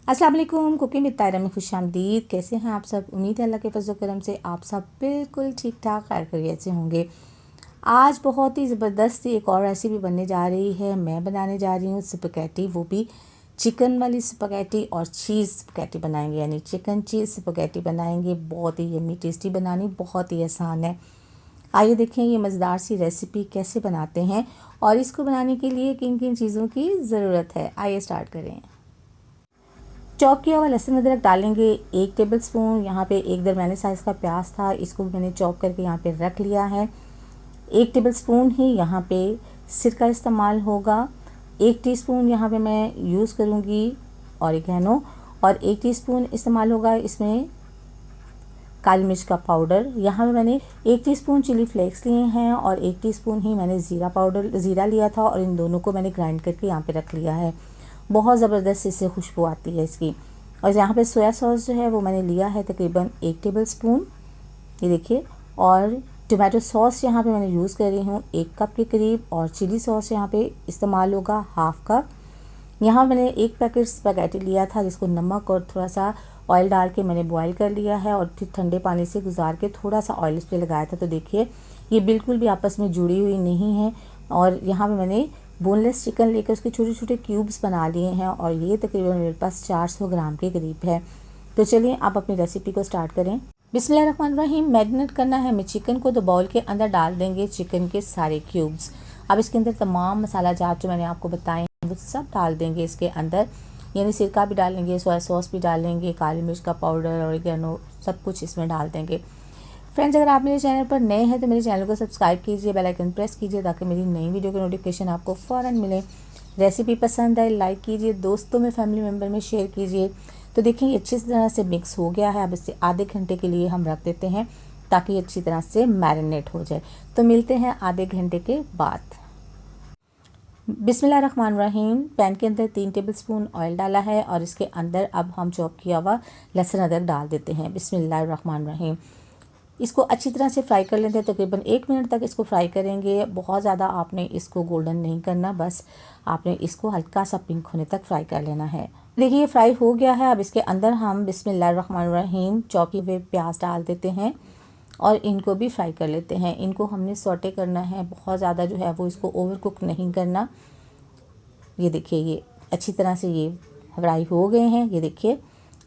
अस्सलाम वालेकुम। Cooking with तायरा में खुशामदीद। कैसे हैं आप सब? उम्मीद है अल्लाह के फजल करम से आप सब बिल्कुल ठीक ठाक खैर खैरियत से होंगे। आज बहुत ही ज़बरदस्त एक और रेसिपी बनने जा रही है। मैं बनाने जा रही हूँ स्पगेटी, वो भी चिकन वाली स्पगेटी और चीज़ स्पगेटी बनाएंगे, यानी चिकन चीज़ स्पगेटी बनाएंगे। बहुत ही यम्मी टेस्टी बनानी, बहुत ही आसान है। आइए देखें ये मज़ेदार सी रेसिपी कैसे बनाते हैं और इसको बनाने के लिए किन किन चीज़ों की ज़रूरत है। आइए स्टार्ट करें। चॉप किया हुआ लहसुन अदरक डालेंगे 1 टेबलस्पून। यहाँ पे एक दरमियाने साइज़ का प्याज था, इसको मैंने चॉप करके यहाँ पे रख लिया है। 1 टेबलस्पून ही यहाँ पे सिरका इस्तेमाल होगा। 1 टीस्पून यहाँ पे मैं यूज़ करूँगी ऑरिगेनो और 1 टीस्पून इस्तेमाल होगा इसमें काली मिर्च का पाउडर। यहाँ पे मैंने 1 टीस्पून चिली फ्लेक्स लिए हैं और 1 टीस्पून ही मैंने ज़ीरा लिया था और इन दोनों को मैंने ग्राइंड करके यहाँ पे रख लिया है। बहुत ज़बरदस्त इससे खुशबू आती है इसकी। और यहाँ पे सोया सॉस जो है वो मैंने लिया है तकरीबन 1 टेबलस्पून, ये देखिए। और टोमेटो सॉस यहाँ पे मैंने यूज़ कर रही हूँ 1 कप के करीब, और चिली सॉस यहाँ पे इस्तेमाल होगा 1/2 कप। यहाँ मैंने 1 पैकेट स्पैगेटी लिया था जिसको नमक और थोड़ा सा ऑयल डाल के मैंने बॉईल कर लिया है और फिर ठंडे पानी से गुजार के थोड़ा सा ऑयल इस पर लगाया था। तो देखिए ये बिल्कुल भी आपस में जुड़ी हुई नहीं है। और यहाँ पे मैंने बोनलेस चिकन लेकर उसके छोटे छोटे क्यूब्स बना लिए हैं और ये तकरीबन मेरे पास 400 ग्राम के करीब है। तो चलिए आप अपनी रेसिपी को स्टार्ट करें। बिस्मिल्लाहिर्रहमानिर्रहीम। मैरिनेट करना है हमें चिकन को, तो बाउल के अंदर डाल देंगे चिकन के सारे क्यूब्स। अब इसके अंदर तमाम मसाला जात जो मैंने आपको बताए हैं वो सब डाल देंगे इसके अंदर, यानी सिरका भी डालेंगे, सोया सॉस भी डालेंगे, काली मिर्च का पाउडर, ऑरिगेनो, सब कुछ इसमें डाल देंगे। फ्रेंड्स, अगर आप मेरे चैनल पर नए हैं तो मेरे चैनल को सब्सक्राइब कीजिए, बेल आइकन प्रेस कीजिए ताकि मेरी नई वीडियो की नोटिफिकेशन आपको फ़ौरन मिले। रेसिपी पसंद आए लाइक कीजिए, दोस्तों में फैमिली मेम्बर में शेयर कीजिए। तो देखिए ये अच्छी तरह से मिक्स हो गया है। अब इसे आधे घंटे के लिए हम रख देते हैं ताकि ये अच्छी तरह से मैरिनेट हो जाए। तो मिलते हैं आधे घंटे के बाद। बिस्मिल्लाहिर्रहमानिर्रहीम। पैन के अंदर 3 टेबलस्पून ऑयल डाला है और इसके अंदर अब हम चॉप किया हुआ लहसुन अदरक डाल देते हैं। बिस्मिल्लाहिर्रहमानिर्रहीम। इसको अच्छी तरह से फ्राई कर लेते हैं, तकरीबन 1 मिनट तक इसको फ्राई करेंगे। बहुत ज़्यादा आपने इसको गोल्डन नहीं करना, बस आपने इसको हल्का सा पिंक होने तक फ्राई कर लेना है। देखिए ये फ्राई हो गया है। अब इसके अंदर हम बिस्मिल्लाहिर्रहमानिर्रहीम चॉप किए हुए प्याज डाल देते हैं और इनको भी फ्राई कर लेते हैं। इनको हमने सौटे करना है, बहुत ज़्यादा जो है वो इसको ओवर कुक नहीं करना। ये देखिए ये अच्छी तरह से ये फ्राई हो गए हैं, ये देखिए।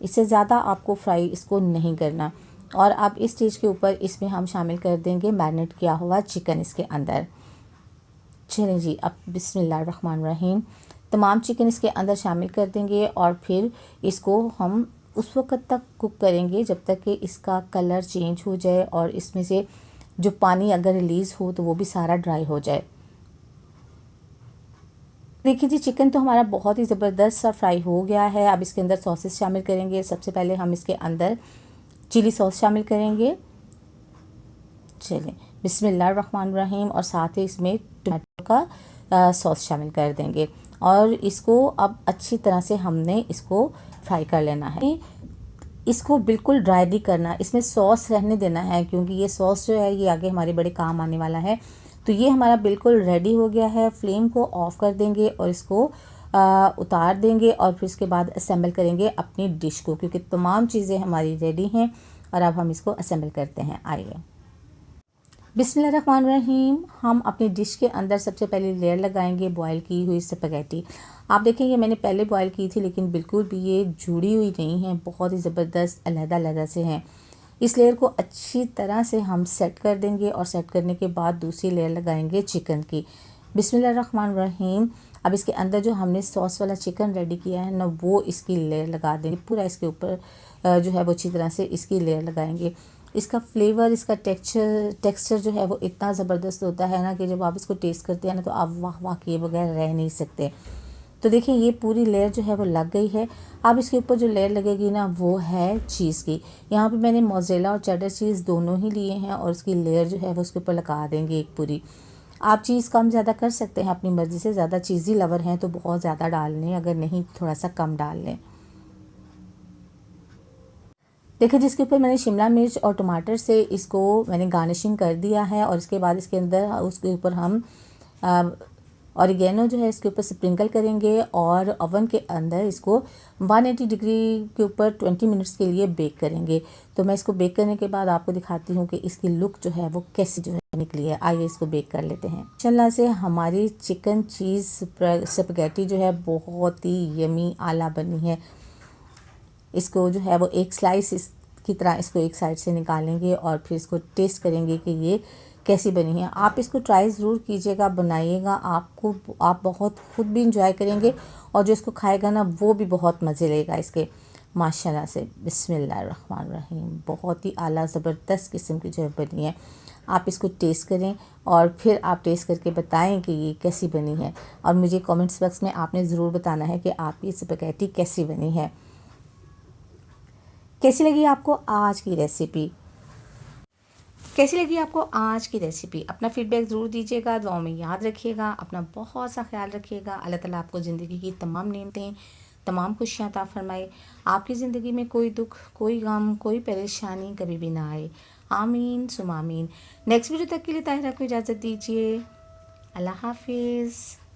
इससे ज़्यादा आपको फ्राई इसको नहीं करना। और अब इस स्टेज के ऊपर इसमें हम शामिल कर देंगे मैरिनेट किया हुआ चिकन इसके अंदर। चलें जी, अब बिस्मिल्लाहिर्रहमानिर्रहीम तमाम चिकन इसके अंदर शामिल कर देंगे और फिर इसको हम उस वक़्त तक कुक करेंगे जब तक कि इसका कलर चेंज हो जाए और इसमें से जो पानी अगर रिलीज़ हो तो वो भी सारा ड्राई हो जाए। देखिए जी चिकन तो हमारा बहुत ही ज़बरदस्त सा फ्राई हो गया है। अब इसके अंदर सॉसेस शामिल करेंगे। सबसे पहले हम इसके अंदर चिली सॉस शामिल करेंगे। चलें बिस्मिल्लाहिर्रहमानिर्रहीम। और साथ ही इसमें टमाटो का सॉस शामिल कर देंगे और इसको अब अच्छी तरह से हमने इसको फ्राई कर लेना है। इसको बिल्कुल ड्राई नहीं करना, इसमें सॉस रहने देना है क्योंकि ये सॉस जो है ये आगे हमारे बड़े काम आने वाला है। तो ये हमारा बिल्कुल रेडी हो गया है। फ्लेम को ऑफ कर देंगे और इसको उतार देंगे और फिर इसके बाद असेंबल करेंगे अपनी डिश को, क्योंकि तमाम चीज़ें हमारी रेडी हैं। और अब हम इसको असेंबल करते हैं। आइए बिस्मिल्लाहिर्रहमानिर्रहीम। हम अपनी डिश के अंदर सबसे पहले लेयर लगाएंगे बॉयल की हुई स्पैगेटी। आप देखेंगे मैंने पहले बॉयल की थी लेकिन बिल्कुल भी ये जुड़ी हुई नहीं है, बहुत ही ज़बरदस्त अलग-अलग से हैं। इस लेयर को अच्छी तरह से हम सेट कर देंगे और सेट करने के बाद दूसरी लेयर लगाएंगे चिकन की। बिस्मिल्लाहिर्रहमानिर्रहीम। अब इसके अंदर जो हमने सॉस वाला चिकन रेडी किया है ना, वो इसकी लेयर लगा देंगे। पूरा इसके ऊपर जो है वो अच्छी तरह से इसकी लेयर लगाएंगे। इसका फ्लेवर, इसका टेक्सचर जो है वो इतना ज़बरदस्त होता है ना कि जब आप इसको टेस्ट करते हैं ना तो आप वाह वाह किए बगैर रह नहीं सकते। तो देखिए ये पूरी लेयर जो है वो लग गई है। अब इसके ऊपर जो लेयर लगेगी ना वो है चीज़ की। यहाँ पे मैंने मोज़रेला और चेडर चीज़ दोनों ही लिए हैं और उसकी लेयर जो है वो उसके ऊपर लगा देंगे एक पूरी। आप चीज़ कम ज़्यादा कर सकते हैं अपनी मर्ज़ी से, ज़्यादा चीज़ी लवर हैं तो बहुत ज़्यादा डाल लें, अगर नहीं थोड़ा सा कम डाल लें। देखिए जिसके ऊपर मैंने शिमला मिर्च और टमाटर से इसको मैंने गार्निशिंग कर दिया है और इसके बाद इसके अंदर उसके ऊपर हम ऑरिगेनो जो है इसके ऊपर स्प्रिंकल करेंगे और ओवन के अंदर इसको 180 डिग्री के ऊपर 20 मिनट्स के लिए बेक करेंगे। तो मैं इसको बेक करने के बाद आपको दिखाती हूँ कि इसकी लुक जो है वो कैसी जो है निकली है। आइए इसको बेक कर लेते हैं। माशाल्लाह से हमारी चिकन चीज़ स्पैगेटी जो है बहुत ही यमी आला बनी है। इसको जो है वो एक स्लाइस इसकी तरह इसको एक साइड से निकालेंगे और फिर इसको टेस्ट करेंगे कि ये कैसी बनी है। आप इसको ट्राई ज़रूर कीजिएगा, बनाइएगा, आप बहुत खुद भी इंजॉय करेंगे और जो इसको खाएगा ना वो भी बहुत मज़े लेगा इसके। माशाल्लाह से बिस्मिल्लाहिर्रहमानिर्रहीम बहुत ही आला ज़बरदस्त किस्म की जो है बनी है। आप इसको टेस्ट करें और फिर आप टेस्ट करके बताएं कि ये कैसी बनी है और मुझे कमेंट्स बॉक्स में आपने ज़रूर बताना है कि आपकी स्पैगेटी कैसी बनी है। कैसी लगी आपको आज की रेसिपी? अपना फीडबैक ज़रूर दीजिएगा, दुआओं में याद रखिएगा, अपना बहुत सा ख्याल रखिएगा। अल्लाह ताला आपको ज़िंदगी की तमाम नेमतें, तमाम खुशियाँ अता फरमाए। आपकी ज़िंदगी में कोई दुख, कोई गम, कोई परेशानी कभी भी ना आए। आमीन सुम आमीन। नेक्स्ट वीडियो तक के लिए ताहिरा को इजाज़त दीजिए। अल्लाह हाफिज़।